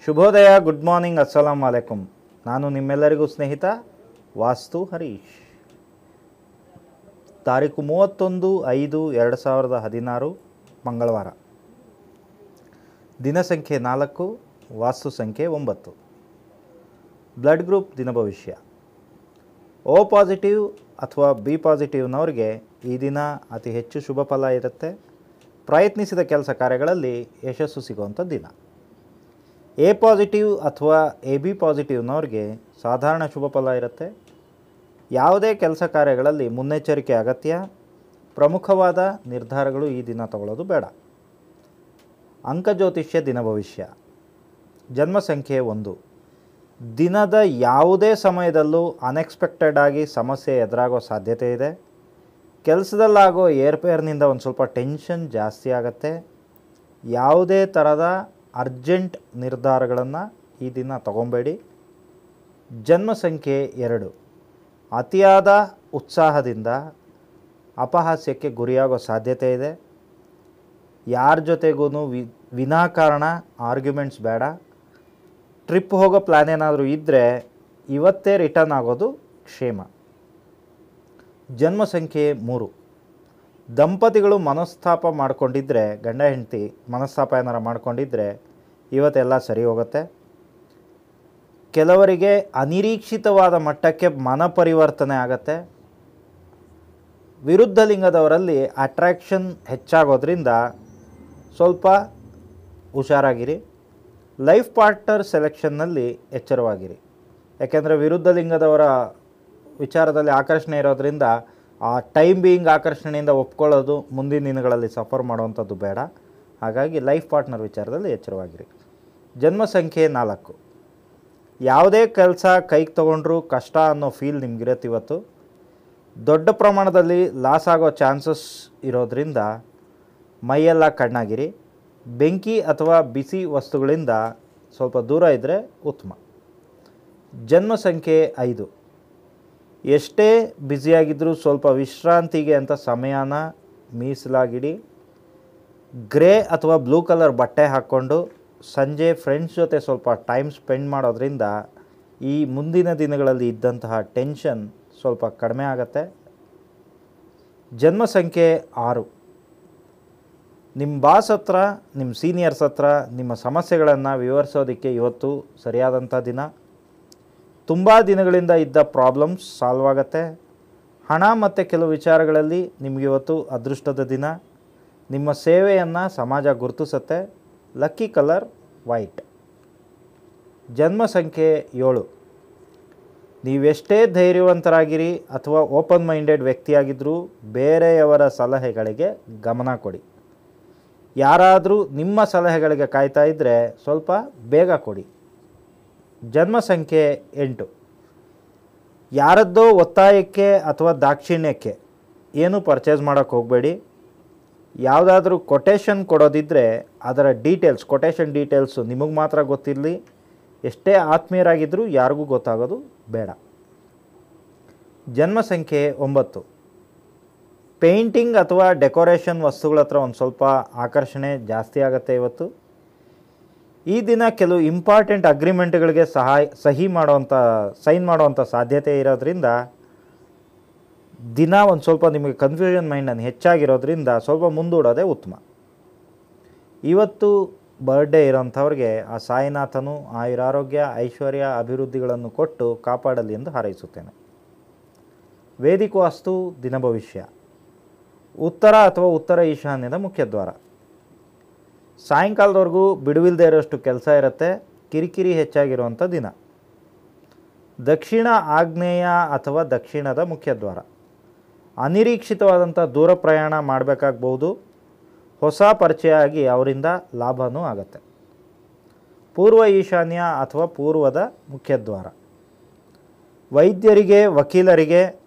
ಶುಭೋದಯ, good morning, ಅಸ್ಸಲಾಂ ವಾಲೇಕುಂ. ನಾನು ನಿಮ್ಮೆಲ್ಲರಿಗೂ ಸ್ನೇಹಿತ ವಾಸ್ತು ಹರೀಶ್. ತಾರೀಕು 31/5/2016 ಮಂಗಳವಾರ. ದಿನ ಸಂಖ್ಯೆ 4, ವಾಸ್ತು ಸಂಖ್ಯೆ 9. ಬ್ಲಡ್ ಗ್ರೂಪ್ ದಿನ ಭವಿಷ್ಯ. ಓ ಪಾಸಿಟಿವ್ ಅಥವಾ ಬಿ ಪಾಸಿಟಿವ್ನವ್ರಿಗೆ ಈ ದಿನ ಅತಿ ಹೆಚ್ಚು ಶುಭ ಫಲ ಇರುತ್ತೆ. ಪ್ರಯತ್ನಿಸಿದ ಕೆಲಸ ಕಾರ್ಯಗಳಲ್ಲಿ ಯಶಸ್ಸು ಸಿಗುವಂಥ ದಿನ. ಎ ಪಾಸಿಟಿವ್ ಅಥವಾ ಎ ಬಿ ಪಾಸಿಟಿವ್ನವ್ರಿಗೆ ಸಾಧಾರಣ ಶುಭ ಫಲ ಇರುತ್ತೆ. ಯಾವುದೇ ಕೆಲಸ ಕಾರ್ಯಗಳಲ್ಲಿ ಮುನ್ನೆಚ್ಚರಿಕೆ ಅಗತ್ಯ. ಪ್ರಮುಖವಾದ ನಿರ್ಧಾರಗಳು ಈ ದಿನ ತಗೊಳ್ಳೋದು ಬೇಡ. ಅಂಕಜ್ಯೋತಿಷ್ಯ ದಿನ ಭವಿಷ್ಯ. ಜನ್ಮ ಸಂಖ್ಯೆ 1. ದಿನದ ಯಾವುದೇ ಸಮಯದಲ್ಲೂ ಅನ್ಎಕ್ಸ್ಪೆಕ್ಟೆಡ್ ಆಗಿ ಸಮಸ್ಯೆ ಎದುರಾಗೋ ಸಾಧ್ಯತೆ ಇದೆ. ಕೆಲಸದಲ್ಲಾಗೋ ಏರ್ಪೇರ್ನಿಂದ ಒಂದು ಸ್ವಲ್ಪ ಟೆನ್ಷನ್ ಜಾಸ್ತಿ ಆಗುತ್ತೆ. ಯಾವುದೇ ಥರದ ಅರ್ಜೆಂಟ್ ನಿರ್ಧಾರಗಳನ್ನು ಈ ದಿನ ತಗೊಬೇಡಿ. ಜನ್ಮ ಸಂಖ್ಯೆ 2. ಅತಿಯಾದ ಉತ್ಸಾಹದಿಂದ ಅಪಹಾಸ್ಯಕ್ಕೆ ಗುರಿಯಾಗೋ ಸಾಧ್ಯತೆ ಇದೆ. ಯಾರ ಜೊತೆಗೂ ವಿನಾಕಾರಣ ಆರ್ಗ್ಯುಮೆಂಟ್ಸ್ ಬೇಡ. ಟ್ರಿಪ್ ಹೋಗೋ ಪ್ಲ್ಯಾನ್ ಏನಾದರೂ ಇದ್ದರೆ ಇವತ್ತೇ ರಿಟರ್ನ್ ಆಗೋದು ಕ್ಷೇಮ. ಜನ್ಮ ಸಂಖ್ಯೆ 3. ದಂಪತಿಗಳು ಮನಸ್ತಾಪ ಮಾಡ್ಕೊಂಡಿದ್ದರೆ, ಗಂಡ ಹೆಂಡತಿ ಮನಸ್ತಾಪ ಏನಾರು ಮಾಡ್ಕೊಂಡಿದ್ದರೆ ಇವತ್ತೆಲ್ಲ ಸರಿ ಹೋಗುತ್ತೆ. ಕೆಲವರಿಗೆ ಅನಿರೀಕ್ಷಿತವಾದ ಮಟ್ಟಕ್ಕೆ ಮನ ಪರಿವರ್ತನೆ ಆಗುತ್ತೆ. ವಿರುದ್ಧ ಲಿಂಗದವರಲ್ಲಿ ಅಟ್ರ್ಯಾಕ್ಷನ್ ಹೆಚ್ಚಾಗೋದ್ರಿಂದ ಸ್ವಲ್ಪ ಹುಷಾರಾಗಿರಿ. Life partner ಸೆಲೆಕ್ಷನ್ನಲ್ಲಿ ಎಚ್ಚರವಾಗಿರಿ. ಯಾಕೆಂದರೆ ವಿರುದ್ಧ ಲಿಂಗದವರ ವಿಚಾರದಲ್ಲಿ ಆಕರ್ಷಣೆ ಇರೋದರಿಂದ ಆ ಟೈಮ್ ಬೀಯಿಂಗ್ ಆಕರ್ಷಣೆಯಿಂದ ಒಪ್ಕೊಳ್ಳೋದು ಮುಂದಿನ ದಿನಗಳಲ್ಲಿ ಸಫರ್ ಮಾಡುವಂಥದ್ದು ಬೇಡ. ಹಾಗಾಗಿ ಲೈಫ್ ಪಾರ್ಟ್ನರ್ ವಿಚಾರದಲ್ಲಿ ಎಚ್ಚರವಾಗಿರಿ. ಜನ್ಮ ಸಂಖ್ಯೆ 4. ಯಾವುದೇ ಕೆಲಸ ಕೈಗೆ ತೊಗೊಂಡ್ರೂ ಕಷ್ಟ ಅನ್ನೋ ಫೀಲ್ ನಿಮಗಿರುತ್ತೆ. ಇವತ್ತು ದೊಡ್ಡ ಪ್ರಮಾಣದಲ್ಲಿ ಲಾಸ್ ಆಗೋ ಚಾನ್ಸಸ್ ಇರೋದರಿಂದ ಮೈಯೆಲ್ಲ ಕಣ್ಣಾಗಿರಿ. ಬೆಂಕಿ ಅಥವಾ ಬಿಸಿ ವಸ್ತುಗಳಿಂದ ಸ್ವಲ್ಪ ದೂರ ಇದ್ದರೆ ಉತ್ತಮ. ಜನ್ಮ ಸಂಖ್ಯೆ 5. ಎಷ್ಟೇ ಬ್ಯುಸಿಯಾಗಿದ್ದರೂ ಸ್ವಲ್ಪ ವಿಶ್ರಾಂತಿಗೆ ಅಂತ ಸಮಯನ ಮೀಸಲಾಗಿಡಿ. ಗ್ರೇ ಅಥವಾ ಬ್ಲೂ ಕಲರ್ ಬಟ್ಟೆ ಹಾಕ್ಕೊಂಡು ಸಂಜೆ ಫ್ರೆಂಡ್ಸ್ ಜೊತೆ ಸ್ವಲ್ಪ ಟೈಮ್ ಸ್ಪೆಂಡ್ ಮಾಡೋದ್ರಿಂದ ಈ ಮುಂದಿನ ದಿನಗಳಲ್ಲಿ ಇದ್ದಂತಹ ಟೆನ್ಷನ್ ಸ್ವಲ್ಪ ಕಡಿಮೆ ಆಗುತ್ತೆ. ಜನ್ಮ ಸಂಖ್ಯೆ 6. ನಿಮ್ಮ ಬಾಸ್ ಹತ್ರ, ನಿಮ್ಮ ಸೀನಿಯರ್ಸ್ ಹತ್ರ ನಿಮ್ಮ ಸಮಸ್ಯೆಗಳನ್ನು ವಿವರಿಸೋದಕ್ಕೆ ಇವತ್ತು ಸರಿಯಾದಂಥ ದಿನ. ತುಂಬ ದಿನಗಳಿಂದ ಇದ್ದ ಪ್ರಾಬ್ಲಮ್ಸ್ ಸಾಲ್ವ್ ಆಗುತ್ತೆ. ಹಣ ಮತ್ತು ಕೆಲವು ವಿಚಾರಗಳಲ್ಲಿ ನಿಮಗಿವತ್ತು ಅದೃಷ್ಟದ ದಿನ. ನಿಮ್ಮ ಸೇವೆಯನ್ನು ಸಮಾಜ ಗುರುತಿಸುತ್ತೆ. Lucky colour white. ಜನ್ಮ ಸಂಖ್ಯೆ 7. ನೀವೆಷ್ಟೇ ಧೈರ್ಯವಂತರಾಗಿರಿ ಅಥವಾ ಓಪನ್ ಮೈಂಡೆಡ್ ವ್ಯಕ್ತಿಯಾಗಿದ್ದರೂ ಬೇರೆಯವರ ಸಲಹೆಗಳಿಗೆ ಗಮನ ಕೊಡಿ. ಯಾರಾದರೂ ನಿಮ್ಮ ಸಲಹೆಗಳಿಗೆ ಕಾಯ್ತಾ ಇದ್ದರೆ ಸ್ವಲ್ಪ ಬೇಗ ಕೊಡಿ. ಜನ್ಮ ಸಂಖ್ಯೆ 8. ಯಾರದ್ದೋ ಒತ್ತಾಯಕ್ಕೆ ಅಥವಾ ದಾಕ್ಷಿಣ್ಯಕ್ಕೆ ಏನು ಪರ್ಚೇಸ್ ಮಾಡೋಕ್ಕೆ ಹೋಗಬೇಡಿ. ಯಾವುದಾದ್ರೂ ಕೊಟೇಶನ್ ಕೊಡೋದಿದ್ದರೆ ಅದರ ಕೊಟೇಶನ್ ಡೀಟೇಲ್ಸು ನಿಮಗೆ ಮಾತ್ರ ಗೊತ್ತಿರಲಿ. ಎಷ್ಟೇ ಆತ್ಮೀಯರಾಗಿದ್ದರೂ ಯಾರಿಗೂ ಗೊತ್ತಾಗೋದು ಬೇಡ. ಜನ್ಮ ಸಂಖ್ಯೆ 9. ಪೇಂಟಿಂಗ್ ಅಥವಾ ಡೆಕೋರೇಷನ್ ವಸ್ತುಗಳ ಹತ್ರ ಒಂದು ಸ್ವಲ್ಪ ಆಕರ್ಷಣೆ ಜಾಸ್ತಿ ಆಗುತ್ತೆ ಇವತ್ತು. ಈ ದಿನ ಕೆಲವು ಇಂಪಾರ್ಟೆಂಟ್ ಅಗ್ರಿಮೆಂಟ್ಗಳಿಗೆ ಸೈನ್ ಮಾಡುವಂಥ ಸಾಧ್ಯತೆ ಇರೋದ್ರಿಂದ ದಿನ ಒಂದು ಸ್ವಲ್ಪ ನಿಮಗೆ ಕನ್ಫ್ಯೂಷನ್ ಮೈಂಡನ್ನು ಹೆಚ್ಚಾಗಿರೋದ್ರಿಂದ ಸ್ವಲ್ಪ ಮುಂದೂಡೋದೇ ಉತ್ತಮ. ಇವತ್ತು ಬರ್ಡೇ ಇರೋಂಥವ್ರಿಗೆ ಆ ಸಾಯಿನಾಥನು ಆಯುರಾರೋಗ್ಯ, ಐಶ್ವರ್ಯ, ಅಭಿವೃದ್ಧಿಗಳನ್ನು ಕೊಟ್ಟು ಕಾಪಾಡಲಿ ಎಂದು ಹಾರೈಸುತ್ತೇನೆ. ವೇದಿಕ ವಾಸ್ತು ದಿನ ಭವಿಷ್ಯ. ಉತ್ತರ ಅಥವಾ ಉತ್ತರ ಈಶಾನ್ಯದ ಮುಖ್ಯದ್ವಾರ. ಸಾಯಂಕಾಲದವರೆಗೂ ಬಿಡುವಿಲ್ಲದೆ ಇರೋಷ್ಟು ಕೆಲಸ ಇರುತ್ತೆ. ಕಿರಿಕಿರಿ ಹೆಚ್ಚಾಗಿರುವಂಥ ದಿನ. ದಕ್ಷಿಣ ಆಗ್ನೇಯ ಅಥವಾ ದಕ್ಷಿಣದ ಮುಖ್ಯದ್ವಾರ. ಅನಿರೀಕ್ಷಿತವಾದಂಥ ದೂರ ಪ್ರಯಾಣ ಮಾಡಬೇಕಾಗಬಹುದು. ಹೊಸ ಪರಿಚಯ ಆಗಿ ಅವರಿಂದ ಲಾಭವೂ ಆಗುತ್ತೆ. ಪೂರ್ವ ಈಶಾನ್ಯ ಅಥವಾ ಪೂರ್ವದ ಮುಖ್ಯದ್ವಾರ. ವೈದ್ಯರಿಗೆ, ವಕೀಲರಿಗೆ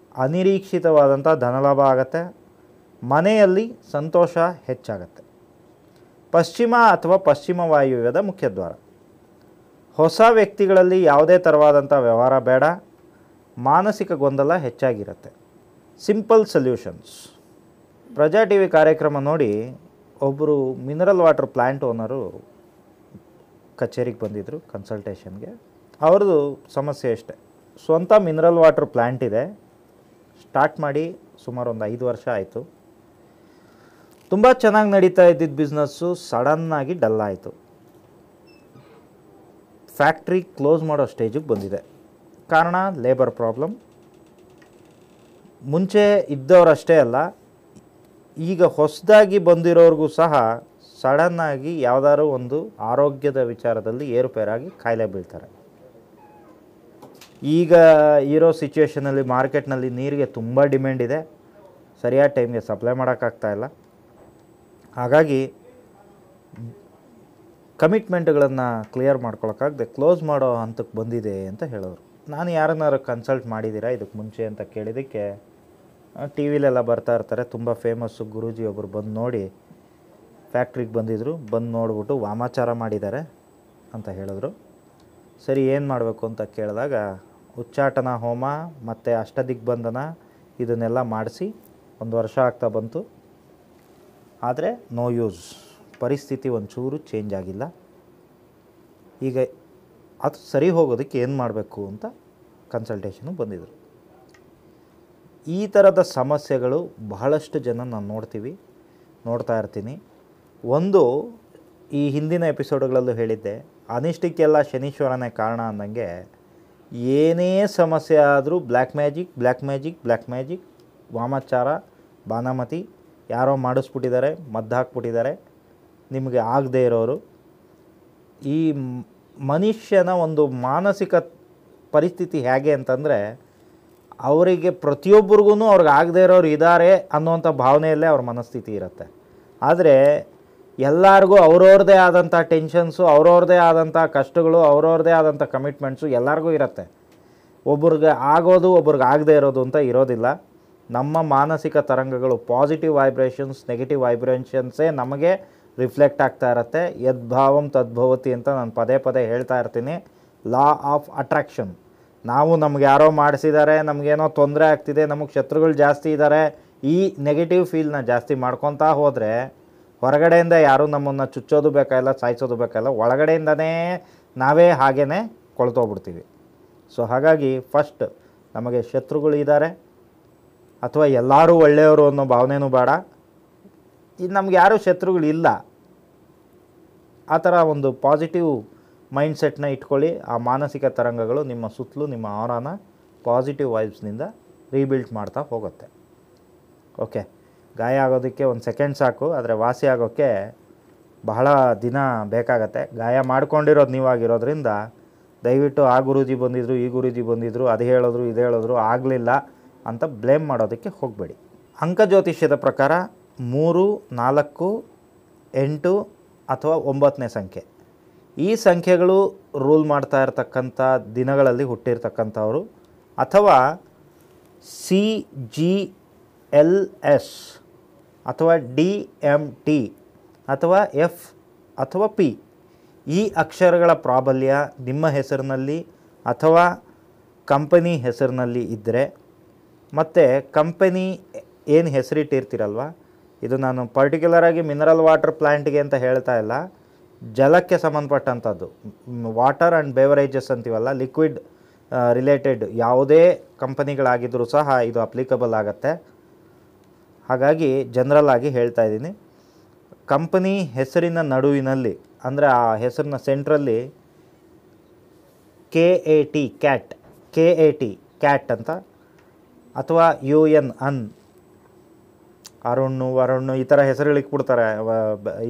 ಅನಿರೀಕ್ಷಿತವಾದಂಥ ಧನಲಾಭ ಆಗುತ್ತೆ. ಮನೆಯಲ್ಲಿ ಸಂತೋಷ ಹೆಚ್ಚಾಗತ್ತೆ. ಪಶ್ಚಿಮ ಅಥವಾ ಪಶ್ಚಿಮ ವಾಯುವ್ಯದ ಮುಖ್ಯದ್ವಾರ. ಹೊಸ ವ್ಯಕ್ತಿಗಳಲ್ಲಿ ಯಾವುದೇ ಥರವಾದಂಥ ವ್ಯವಹಾರ ಬೇಡ. ಮಾನಸಿಕ ಗೊಂದಲ ಹೆಚ್ಚಾಗಿರುತ್ತೆ. Simple solutions. ಪ್ರಜಾ ಟಿ ವಿ ಕಾರ್ಯಕ್ರಮ ನೋಡಿ ಒಬ್ಬರು ಮಿನರಲ್ ವಾಟರ್ ಪ್ಲ್ಯಾಂಟ್ ಓನರು ಕಚೇರಿಗೆ ಬಂದಿದ್ದರು ಕನ್ಸಲ್ಟೇಷನ್ಗೆ. ಅವ್ರದ್ದು ಸಮಸ್ಯೆ ಅಷ್ಟೆ, ಸ್ವಂತ ಮಿನರಲ್ ವಾಟರ್ ಪ್ಲ್ಯಾಂಟ್ ಇದೆ, ಸ್ಟಾರ್ಟ್ ಮಾಡಿ ಸುಮಾರು ಒಂದು 5 ವರ್ಷ ಆಯಿತು. ತುಂಬ ಚೆನ್ನಾಗಿ ನಡೀತಾ ಇದ್ದಿದ್ದ ಬಿಸ್ನೆಸ್ಸು ಸಡನ್ನಾಗಿ ಡಲ್ ಆಯಿತು. ಫ್ಯಾಕ್ಟ್ರಿ ಕ್ಲೋಸ್ ಮಾಡೋ ಸ್ಟೇಜಿಗೆ ಬಂದಿದೆ. ಕಾರಣ ಲೇಬರ್ ಪ್ರಾಬ್ಲಮ್. ಮುಂಚೆ ಇದ್ದವರಷ್ಟೇ ಅಲ್ಲ, ಈಗ ಹೊಸದಾಗಿ ಬಂದಿರೋರಿಗೂ ಸಹ ಸಡನ್ನಾಗಿ ಯಾವುದಾದ್ರು ಒಂದು ಆರೋಗ್ಯದ ವಿಚಾರದಲ್ಲಿ ಏರುಪೇರಾಗಿ ಕಾಯಿಲೆ ಬೀಳ್ತಾರೆ. ಈಗ ಇರೋ ಸಿಚುವೇಷನಲ್ಲಿ ಮಾರ್ಕೆಟ್ನಲ್ಲಿ ನೀರಿಗೆ ತುಂಬ ಡಿಮ್ಯಾಂಡ್ ಇದೆ, ಸರಿಯಾದ ಟೈಮ್ಗೆ ಸಪ್ಲೈ ಮಾಡೋಕ್ಕಾಗ್ತಾಯಿಲ್ಲ. ಹಾಗಾಗಿ ಕಮಿಟ್ಮೆಂಟ್ಗಳನ್ನು ಕ್ಲಿಯರ್ ಮಾಡ್ಕೊಳಕ್ಕಾಗದೆ ಕ್ಲೋಸ್ ಮಾಡೋ ಹಂತಕ್ಕೆ ಬಂದಿದೆ ಅಂತ ಹೇಳೋರು. ನಾನು ಯಾರನ್ನಾರು ಕನ್ಸಲ್ಟ್ ಮಾಡಿದ್ದೀರಾ ಇದಕ್ಕೆ ಮುಂಚೆ ಅಂತ ಕೇಳಿದ್ದಕ್ಕೆ, ಟಿ ವಿಲೆಲ್ಲ ಬರ್ತಾ ಇರ್ತಾರೆ, ತುಂಬ ಫೇಮಸ್ಸು ಗುರೂಜಿ ಒಬ್ಬರು ಬಂದು ನೋಡಿ ಫ್ಯಾಕ್ಟ್ರಿಗೆ ಬಂದಿದ್ದರು, ಬಂದು ನೋಡಿಬಿಟ್ಟು ವಾಮಾಚಾರ ಮಾಡಿದ್ದಾರೆ ಅಂತ ಹೇಳಿದ್ರು. ಸರಿ ಏನು ಮಾಡಬೇಕು ಅಂತ ಕೇಳಿದಾಗ ಉಚ್ಚಾಟನ ಹೋಮ ಮತ್ತು ಅಷ್ಟದಿಗ್ಬಂಧನ ಇದನ್ನೆಲ್ಲ ಮಾಡಿಸಿ 1 ವರ್ಷ ಆಗ್ತಾ ಬಂತು. ಆದರೆ ನೋ ಯೂಸ್, ಪರಿಸ್ಥಿತಿ ಒಂಚೂರು ಚೇಂಜ್ ಆಗಿಲ್ಲ. ಈಗ ಅದು ಸರಿ ಹೋಗೋದಕ್ಕೆ ಏನು ಮಾಡಬೇಕು ಅಂತ ಕನ್ಸಲ್ಟೇಷನ್ಗೆ ಬಂದಿದ್ದರು. ಈ ಥರದ ಸಮಸ್ಯೆಗಳು ಬಹಳಷ್ಟು ಜನ ನಾನು ನೋಡ್ತಾ ಇರ್ತೀನಿ. ಒಂದು, ಈ ಹಿಂದಿನ ಎಪಿಸೋಡ್ಗಳಲ್ಲೂ ಹೇಳಿದ್ದೆ, ಅನಿಷ್ಟಕ್ಕೆಲ್ಲ ಶನೀಶ್ವರನೇ ಕಾರಣ ಅಂದಂಗೆ ಏನೇ ಸಮಸ್ಯೆ ಆದರೂ ಬ್ಲ್ಯಾಕ್ ಮ್ಯಾಜಿಕ್, ವಾಮಾಚಾರ, ಬಾನಾಮತಿ, ಯಾರೋ ಮಾಡಿಸ್ಬಿಟ್ಟಿದ್ದಾರೆ, ಮದ್ದು ಹಾಕ್ಬಿಟ್ಟಿದ್ದಾರೆ, ನಿಮಗೆ ಆಗದೇ ಇರೋರು. ಈ ಮನುಷ್ಯನ ಒಂದು ಮಾನಸಿಕ ಪರಿಸ್ಥಿತಿ ಹೇಗೆ ಅಂತಂದರೆ, ಅವರಿಗೆ ಪ್ರತಿಯೊಬ್ಬರಿಗೂ ಅವ್ರಿಗೆ ಆಗದೇ ಇರೋರು ಇದ್ದಾರೆ ಅನ್ನೋವಂಥ ಭಾವನೆಯಲ್ಲೇ ಅವ್ರ ಮನಸ್ಥಿತಿ ಇರುತ್ತೆ. ಆದರೆ ಎಲ್ಲರಿಗೂ ಅವ್ರವ್ರದ್ದೇ ಆದಂಥ ಟೆನ್ಷನ್ಸು, ಅವ್ರವ್ರದ್ದೇ ಆದಂಥ ಕಷ್ಟಗಳು, ಅವ್ರವ್ರದ್ದೇ ಆದಂಥ ಕಮಿಟ್ಮೆಂಟ್ಸು ಎಲ್ಲರಿಗೂ ಇರುತ್ತೆ. ಒಬ್ರಿಗೆ ಆಗೋದು ಒಬ್ರಿಗೆ ಆಗದೇ ಇರೋದು ಅಂತ ಇರೋದಿಲ್ಲ. ನಮ್ಮ ಮಾನಸಿಕ ತರಂಗಗಳು ಪಾಸಿಟಿವ್ ವೈಬ್ರೇಷನ್ಸ್, ನೆಗೆಟಿವ್ ವೈಬ್ರೇಷನ್ಸೇ ನಮಗೆ ರಿಫ್ಲೆಕ್ಟ್ ಆಗ್ತಾ ಇರುತ್ತೆ. ಯದ್ಭಾವಂ ತದ್ಭವತಿ ಅಂತ ನಾನು ಪದೇ ಹೇಳ್ತಾ ಇರ್ತೀನಿ. Law of attraction. ನಾವು ನಮ್ಗೆ ಯಾರೋ ಮಾಡಿಸಿದ್ದಾರೆ, ನಮಗೇನೋ ತೊಂದರೆ ಆಗ್ತಿದೆ, ನಮಗೆ ಶತ್ರುಗಳು ಜಾಸ್ತಿ ಇದ್ದಾರೆ, ಈ ನೆಗೆಟಿವ್ ಫೀಲ್ನ ಜಾಸ್ತಿ ಮಾಡ್ಕೊತಾ ಹೋದರೆ ಹೊರಗಡೆಯಿಂದ ಯಾರೂ ನಮ್ಮನ್ನು ಚುಚ್ಚೋದು ಬೇಕಾಗಿಲ್ಲ, ಸಾಯಿಸೋದು ಬೇಕಾಗಿಲ್ಲ, ಒಳಗಡೆಯಿಂದನೇ ನಾವೇ ಹಾಗೇ ಕೊಳ್ತೋಗ್ಬಿಡ್ತೀವಿ. ಸೊ ಹಾಗಾಗಿ ಫಸ್ಟ್ ನಮಗೆ ಶತ್ರುಗಳಿದ್ದಾರೆ ಅಥವಾ ಎಲ್ಲರೂ ಒಳ್ಳೆಯವರು ಅನ್ನೋ ಭಾವನೆನೂ ಬೇಡ. ಇದು ನಮ್ಗೆ ಯಾರೂ ಶತ್ರುಗಳಿಲ್ಲ, ಆ ಥರ ಒಂದು ಪಾಸಿಟಿವ್ ಮೈಂಡ್ಸೆಟ್ನ ಇಟ್ಕೊಳ್ಳಿ. ಆ ಮಾನಸಿಕ ತರಂಗಗಳು ನಿಮ್ಮ ಸುತ್ತಲೂ ನಿಮ್ಮ ಆರಾನ ಪಾಸಿಟಿವ್ ವೈಬ್ಸ್ನಿಂದ ರೀಬಿಲ್ಡ್ ಮಾಡ್ತಾ ಹೋಗುತ್ತೆ. ಓಕೆ, ಗಾಯ ಆಗೋದಕ್ಕೆ 1 ಸೆಕೆಂಡ್ ಸಾಕು, ಆದರೆ ವಾಸಿ ಆಗೋಕ್ಕೆ ಬಹಳ ದಿನ ಬೇಕಾಗತ್ತೆ. ಗಾಯ ಮಾಡ್ಕೊಂಡಿರೋದು ನೀವಾಗಿರೋದ್ರಿಂದ ದಯವಿಟ್ಟು ಆ ಗುರೂಜಿ ಬಂದಿದ್ದರು, ಈ ಗುರೂಜಿ ಬಂದಿದ್ದರು, ಅದು ಹೇಳಿದ್ರು ಇದು ಹೇಳಿದ್ರು ಆಗಲಿಲ್ಲ ಅಂತ ಬ್ಲೇಮ್ ಮಾಡೋದಕ್ಕೆ ಹೋಗಬೇಡಿ. ಅಂಕಜ್ಯೋತಿಷ್ಯದ ಪ್ರಕಾರ 3, 4, 8 ಅಥವಾ 9ನೇ ಸಂಖ್ಯೆ, ಈ ಸಂಖ್ಯೆಗಳು ರೂಲ್ ಮಾಡ್ತಾ ಇರ್ತಕ್ಕಂಥ ದಿನಗಳಲ್ಲಿ ಹುಟ್ಟಿರ್ತಕ್ಕಂಥವ್ರು, ಅಥವಾ CGLS ಅಥವಾ DMT ಅಥವಾ F ಅಥವಾ P, ಈ ಅಕ್ಷರಗಳ ಪ್ರಾಬಲ್ಯ ನಿಮ್ಮ ಹೆಸರಿನಲ್ಲಿ ಅಥವಾ ಕಂಪನಿ ಹೆಸರಿನಲ್ಲಿ ಇದ್ದರೆ, ಮತ್ತು ಕಂಪನಿ ಏನು ಹೆಸರಿಟ್ಟಿರ್ತೀರಲ್ವ, ಇದು ನಾನು ಪರ್ಟಿಕ್ಯುಲರಾಗಿ ಮಿನರಲ್ ವಾಟರ್ ಪ್ಲ್ಯಾಂಟ್ಗೆ ಅಂತ ಹೇಳ್ತಾ ಇಲ್ಲ, ಜಲಕ್ಕೆ ಸಂಬಂಧಪಟ್ಟಂಥದ್ದು, ವಾಟರ್ ಆ್ಯಂಡ್ ಬೇವರೇಜಸ್ ಅಂತೀವಲ್ಲ, ಲಿಕ್ವಿಡ್ ರಿಲೇಟೆಡ್ ಯಾವುದೇ ಕಂಪನಿಗಳಾಗಿದ್ದರೂ ಸಹ ಇದು ಅಪ್ಲಿಕಬಲ್ ಆಗುತ್ತೆ. ಹಾಗಾಗಿ ಜನರಲ್ ಆಗಿ ಹೇಳ್ತಾ ಇದ್ದೀನಿ. ಕಂಪನಿ ಹೆಸರಿನ ನಡುವಿನಲ್ಲಿ, ಅಂದರೆ ಆ ಹೆಸರಿನ ಸೆಂಟ್ರಲ್ಲಿ ಕ್ಯಾಟ್ ಅಂತ, ಅಥವಾ UN ಅರುಣ್ ಈ ಥರ ಹೆಸರುಗಳಿಗೆ ಕೊಡ್ತಾರೆ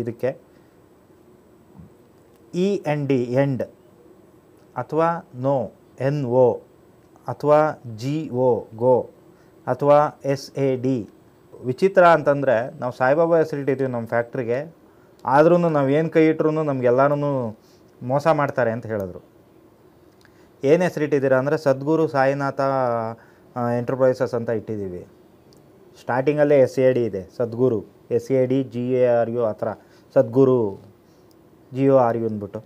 ಇದಕ್ಕೆ. END ಎಂಡ್, ಅಥವಾ NO ಅಥವಾ GO ಗೋ, ಅಥವಾ SAD. ವಿಚಿತ್ರ ಅಂತಂದರೆ, ನಾವು ಸಾಯಿಬಾಬಾ ಹೆಸರಿಟ್ಟಿದ್ದೀವಿ ನಮ್ಮ ಫ್ಯಾಕ್ಟ್ರಿಗೆ, ಆದ್ರೂ ನಾವು ಏನು ಕೈ ಇಟ್ರೂ ನಮಗೆಲ್ಲರೂ ಮೋಸ ಮಾಡ್ತಾರೆ ಅಂತ ಹೇಳಿದ್ರು. ಏನು ಹೆಸರಿಟ್ಟಿದ್ದೀರಾ ಅಂದರೆ ಸದ್ಗುರು ಸಾಯಿನಾಥ ಎಂಟರ್ಪ್ರೈಸಸ್ ಅಂತ ಇಟ್ಟಿದ್ದೀವಿ. ಸ್ಟಾರ್ಟಿಂಗಲ್ಲೇ SAD ಇದೆ, ಸದ್ಗುರು, SAD GARU ಆ ಥರ, ಸದ್ಗುರು GORU ಅಂದ್ಬಿಟ್ಟು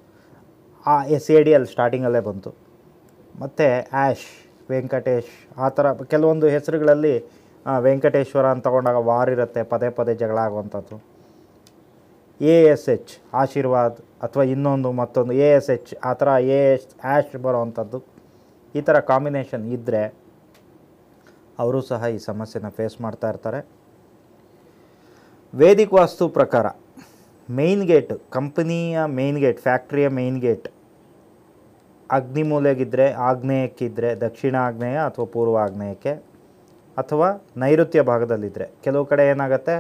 ಆ SAD ಅಲ್ಲಿ ಸ್ಟಾರ್ಟಿಂಗಲ್ಲೇ ಬಂತು. ಮತ್ತು ವೆಂಕಟೇಶ್, ಆ ಥರ ಕೆಲವೊಂದು ಹೆಸರುಗಳಲ್ಲಿ ವೆಂಕಟೇಶ್ವರ ಅಂತ ತಗೊಂಡಾಗ ವಾರ್ ಇರುತ್ತೆ, ಪದೇ ಜಗಳ ಆಗುವಂಥದ್ದು. ASH ಆಶೀರ್ವಾದ್ ಅಥವಾ ಇನ್ನೊಂದು ಮತ್ತೊಂದು ASH ಆ ಥರ ASH ಬರೋವಂಥದ್ದು, ಈ ಥರ ಕಾಂಬಿನೇಷನ್ ಇದ್ದರೆ ಅವರು ಸಹ ಈ ಸಮಸ್ಯೆನ ಫೇಸ್ ಮಾಡ್ತಾ ಇರ್ತಾರೆ. ವೇದಿಕ್ ವಾಸ್ತು ಪ್ರಕಾರ ಮೇಯ್ನ್ ಗೇಟ್, ಕಂಪನಿಯ ಮೇಯ್ನ್ ಗೇಟ್, ಫ್ಯಾಕ್ಟ್ರಿಯ ಮೇಯ್ನ್ ಗೇಟ್ ಅಗ್ನಿ ಮೂಲೆಗಿದ್ದರೆ, ಆಗ್ನೇಯಕ್ಕಿದ್ದರೆ ದಕ್ಷಿಣ ಆಗ್ನೇಯ ಅಥವಾ ಪೂರ್ವ ಆಗ್ನೇಯಕ್ಕೆ, ಅಥವಾ ನೈಋತ್ಯ ಭಾಗದಲ್ಲಿದ್ದರೆ, ಕೆಲವು ಕಡೆ ಏನಾಗುತ್ತೆ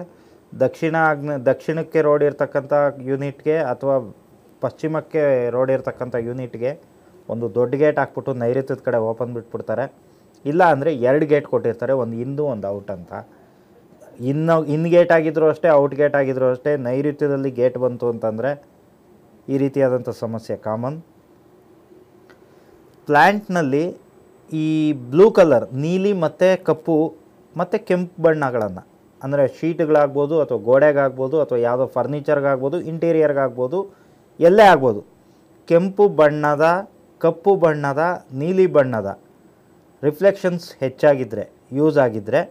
ದಕ್ಷಿಣಕ್ಕೆ ರೋಡ್ ಇರ್ತಕ್ಕಂಥ ಯೂನಿಟ್ಗೆ ಅಥವಾ ಪಶ್ಚಿಮಕ್ಕೆ ರೋಡ್ ಇರ್ತಕ್ಕಂಥ ಯೂನಿಟ್ಗೆ ಒಂದು ದೊಡ್ಡ ಗೇಟ್ ಹಾಕ್ಬಿಟ್ಟು ನೈಋತ್ಯದ ಕಡೆ ಓಪನ್ ಬಿಟ್ಬಿಡ್ತಾರೆ. ಇಲ್ಲ ಅಂದರೆ 2 ಗೇಟ್ ಕೊಟ್ಟಿರ್ತಾರೆ, ಒಂದು ಇಂದು ಒಂದು ಔಟ್ ಅಂತ. ಇನ್ ಗೇಟ್ ಆಗಿದ್ರು ಅಷ್ಟೇ, ಔಟ್ ಗೇಟ್ ಆಗಿದ್ರು ಅಷ್ಟೇ, ನೈಋತ್ಯದಲ್ಲಿ ಗೇಟ್ ಬಂತು ಅಂತಂದರೆ ಈ ರೀತಿಯಾದಂಥ ಸಮಸ್ಯೆ ಕಾಮನ್. ಪ್ಲ್ಯಾಂಟ್ನಲ್ಲಿ ಈ ಬ್ಲೂ ಕಲರ್, ನೀಲಿ ಮತ್ತು ಕಪ್ಪು ಮತ್ತು ಕೆಂಪು ಬಣ್ಣಗಳನ್ನು, ಅಂದರೆ ಶೀಟ್ಗಳಾಗ್ಬೋದು ಅಥವಾ ಗೋಡೆಗಾಗ್ಬೋದು ಅಥವಾ ಯಾವುದೋ ಫರ್ನಿಚರ್ಗಾಗ್ಬೋದು, ಇಂಟೀರಿಯರ್ಗಾಗ್ಬೋದು, ಎಲ್ಲೇ ಆಗ್ಬೋದು, ಕೆಂಪು ಬಣ್ಣದ, ಕಪ್ಪು ಬಣ್ಣದ, ನೀಲಿ ಬಣ್ಣದ ರಿಫ್ಲೆಕ್ಷನ್ಸ್ ಹೆಚ್ಚಾಗಿದ್ದರೆ, ಯೂಸ್ ಆಗಿದ್ದರೆ,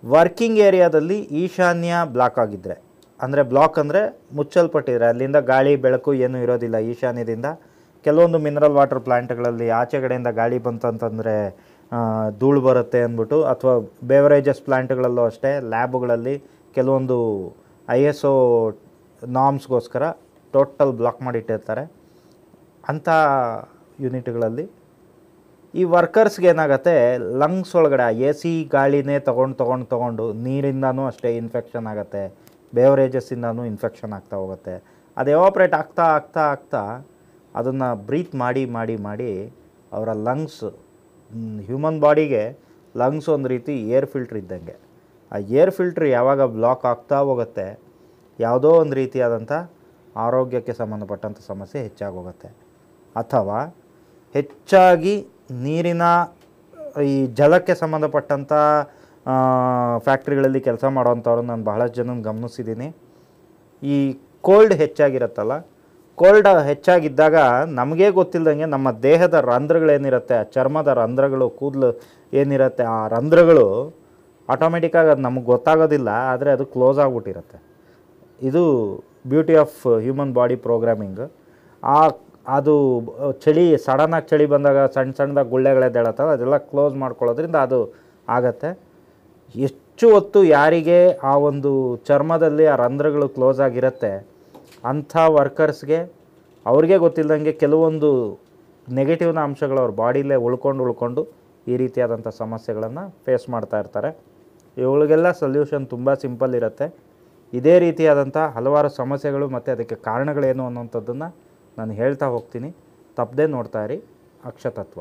ವರ್ಕಿಂಗ್ ಏರಿಯಾದಲ್ಲಿ ಈಶಾನ್ಯ ಬ್ಲಾಕ್ ಆಗಿದ್ದರೆ, ಅಂದರೆ ಬ್ಲಾಕ್ ಅಂದರೆ ಮುಚ್ಚಲ್ಪಟ್ಟಿದ್ರೆ, ಅಲ್ಲಿಂದ ಗಾಳಿ ಬೆಳಕು ಏನೂ ಇರೋದಿಲ್ಲ ಈಶಾನ್ಯದಿಂದ. ಕೆಲವೊಂದು ಮಿನರಲ್ ವಾಟರ್ ಪ್ಲ್ಯಾಂಟ್ಗಳಲ್ಲಿ ಆಚೆಗಡೆಯಿಂದ ಗಾಳಿ ಬಂತಂತಂದರೆ ಧೂಳು ಬರುತ್ತೆ ಅಂದ್ಬಿಟ್ಟು, ಅಥವಾ ಬೇವರೇಜಸ್ ಪ್ಲ್ಯಾಂಟ್ಗಳಲ್ಲೂ ಅಷ್ಟೇ, ಲ್ಯಾಬ್ಗಳಲ್ಲಿ ಕೆಲವೊಂದು ISO ನಾರ್ಮ್ಸ್ಗೋಸ್ಕರ ಟೋಟಲ್ ಬ್ಲಾಕ್ ಮಾಡಿಟ್ಟಿರ್ತಾರೆ. ಅಂಥ ಯೂನಿಟ್ಗಳಲ್ಲಿ ಈ ವರ್ಕರ್ಸ್ಗೆ ಏನಾಗುತ್ತೆ, ಲಂಗ್ಸ್ ಒಳಗಡೆ AC ಗಾಳಿನೇ ತೊಗೊಂಡು ನೀರಿಂದನೂ ಅಷ್ಟೇ ಇನ್ಫೆಕ್ಷನ್ ಆಗುತ್ತೆ, ಬೇವರೇಜಸ್ಸಿಂದನೂ ಇನ್ಫೆಕ್ಷನ್ ಆಗ್ತಾ ಹೋಗುತ್ತೆ. ಅದು ಎವಾಪ್ರೇಟ್ ಆಗ್ತಾ ಅದನ್ನು ಬ್ರೀತ್ ಮಾಡಿ ಅವರ ಲಂಗ್ಸ್, ಹ್ಯೂಮನ್ ಬಾಡಿಗೆ ಲಂಗ್ಸ್ ಒಂದು ರೀತಿ ಏರ್ ಫಿಲ್ಟ್ರ್ ಇದ್ದಂಗೆ. ಆ ಏರ್ ಫಿಲ್ಟ್ರ್ ಯಾವಾಗ ಬ್ಲಾಕ್ ಆಗ್ತಾ ಹೋಗುತ್ತೆ, ಯಾವುದೋ ಒಂದು ರೀತಿಯಾದಂಥ ಆರೋಗ್ಯಕ್ಕೆ ಸಂಬಂಧಪಟ್ಟಂಥ ಸಮಸ್ಯೆ ಹೆಚ್ಚಾಗೋಗುತ್ತೆ. ಅಥವಾ ಹೆಚ್ಚಾಗಿ ನೀರಿನ ಈ ಜಲಕ್ಕೆ ಸಂಬಂಧಪಟ್ಟಂಥ ಫ್ಯಾಕ್ಟ್ರಿಗಳಲ್ಲಿ ಕೆಲಸ ಮಾಡೋವಂಥವ್ರು ನಾನು ಬಹಳಷ್ಟು ಜನ ಗಮನಿಸಿದ್ದೀನಿ. ಈ ಕೋಲ್ಡ್ ಹೆಚ್ಚಾಗಿರುತ್ತಲ್ಲ, ಕೋಲ್ಡ್ ಹೆಚ್ಚಾಗಿದ್ದಾಗ ನಮಗೇ ಗೊತ್ತಿಲ್ಲದಂಗೆ ನಮ್ಮ ದೇಹದ ರಂಧ್ರಗಳೇನಿರುತ್ತೆ, ಆ ಚರ್ಮದ ರಂಧ್ರಗಳು, ಕೂದಲು ಏನಿರುತ್ತೆ, ಆ ರಂಧ್ರಗಳು ಆಟೋಮೆಟಿಕ್ಕಾಗಿ ಅದು ನಮಗೆ ಗೊತ್ತಾಗೋದಿಲ್ಲ, ಆದರೆ ಅದು ಕ್ಲೋಸ್ ಆಗಿಬಿಟ್ಟಿರುತ್ತೆ. ಇದು beauty of human body programming. ಅದು ಚಳಿ, ಸಡನ್ನಾಗಿ ಚಳಿ ಬಂದಾಗ ಸಣ್ಣದಾಗಿ ಗುಳ್ಳೆಗಳೆದ್ದೇಳತ್ತಲ್ಲ, ಅದೆಲ್ಲ ಕ್ಲೋಸ್ ಮಾಡ್ಕೊಳ್ಳೋದ್ರಿಂದ ಅದು ಆಗತ್ತೆ. ಹೆಚ್ಚು ಹೊತ್ತು ಯಾರಿಗೆ ಆ ಒಂದು ಚರ್ಮದಲ್ಲಿ ಆ ರಂಧ್ರಗಳು ಕ್ಲೋಸ್ ಆಗಿರುತ್ತೆ, ಅಂಥ ವರ್ಕರ್ಸ್ಗೆ ಅವ್ರಿಗೆ ಗೊತ್ತಿಲ್ಲದಂಗೆ ಕೆಲವೊಂದು ನೆಗೆಟಿವ್ನ ಅಂಶಗಳು ಅವ್ರ ಬಾಡಿಲೇ ಉಳ್ಕೊಂಡು ಈ ರೀತಿಯಾದಂಥ ಸಮಸ್ಯೆಗಳನ್ನು ಫೇಸ್ ಮಾಡ್ತಾ ಇರ್ತಾರೆ. ಇವುಗಳಿಗೆಲ್ಲ ಸೊಲ್ಯೂಷನ್ ತುಂಬ ಸಿಂಪಲ್ ಇರುತ್ತೆ. ಇದೇ ರೀತಿಯಾದಂಥ ಹಲವಾರು ಸಮಸ್ಯೆಗಳು ಮತ್ತು ಅದಕ್ಕೆ ಕಾರಣಗಳೇನು ಅನ್ನೋಂಥದ್ದನ್ನು ನಾನು ಹೇಳ್ತಾ ಹೋಗ್ತೀನಿ. ತಪ್ಪದೇ ನೋಡ್ತಾ ಇರಿ ಅಕ್ಷತತ್ವ.